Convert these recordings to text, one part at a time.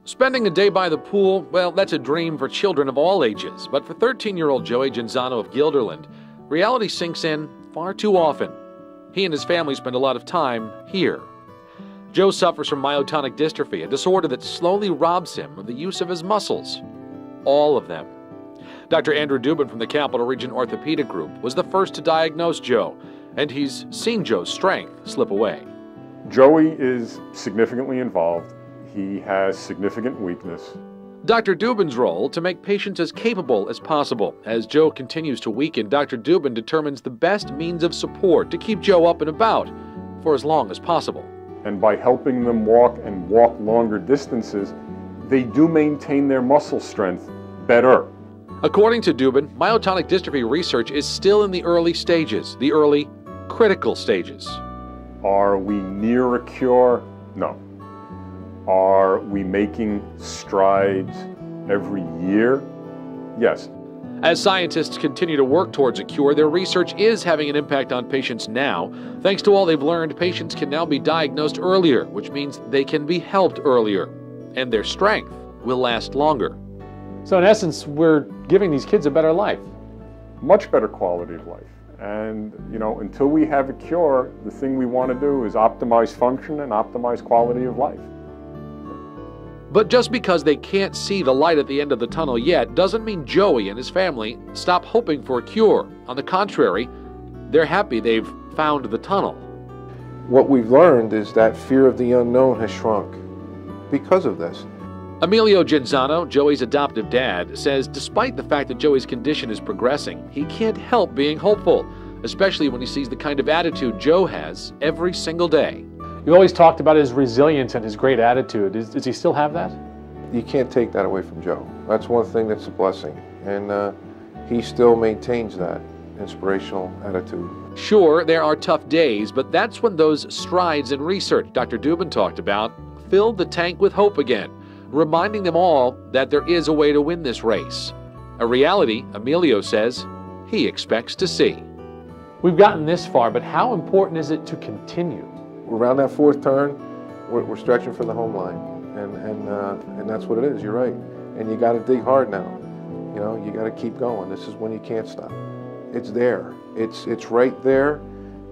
Spending a day by the pool, well, that's a dream for children of all ages. But for 13-year-old Joey Genzano of Guilderland, reality sinks in far too often. He and his family spend a lot of time here. Joe suffers from myotonic dystrophy, a disorder that slowly robs him of the use of his muscles. All of them. Dr. Andrew Dubin from the Capital Region Orthopedic Group was the first to diagnose Joe, and he's seen Joe's strength slip away. Joey is significantly involved. He has significant weakness. Dr. Dubin's role to make patients as capable as possible. As Joe continues to weaken, Dr. Dubin determines the best means of support to keep Joe up and about for as long as possible. And by helping them walk and walk longer distances, they do maintain their muscle strength better. According to Dubin, myotonic dystrophy research is still in the early stages, the early critical stages. Are we near a cure? No. Are we making strides every year? Yes. As scientists continue to work towards a cure, their research is having an impact on patients now. Thanks to all they've learned, patients can now be diagnosed earlier, which means they can be helped earlier, and their strength will last longer. So in essence, we're giving these kids a better life. Much better quality of life. And, until we have a cure, the thing we want to do is optimize function and optimize quality of life. But just because they can't see the light at the end of the tunnel yet doesn't mean Joey and his family stop hoping for a cure. On the contrary, they're happy they've found the tunnel. What we've learned is that fear of the unknown has shrunk because of this. Emilio Genzano, Joey's adoptive dad, says despite the fact that Joey's condition is progressing, he can't help being hopeful, especially when he sees the kind of attitude Joe has every single day. You always talked about his resilience and his great attitude. Does he still have that? You can't take that away from Joe. That's one thing that's a blessing. And he still maintains that inspirational attitude. Sure, there are tough days, but that's when those strides in research Dr. Dubin talked about filled the tank with hope again, reminding them all that there is a way to win this race. A reality, Emilio says, he expects to see. We've gotten this far, but how important is it to continue? Around that fourth turn, we're stretching for the home line, and that's what it is. You're right, and you got to dig hard now. You got to keep going. This is when you can't stop. It's there. It's right there,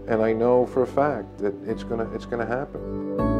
and I know for a fact that it's gonna happen.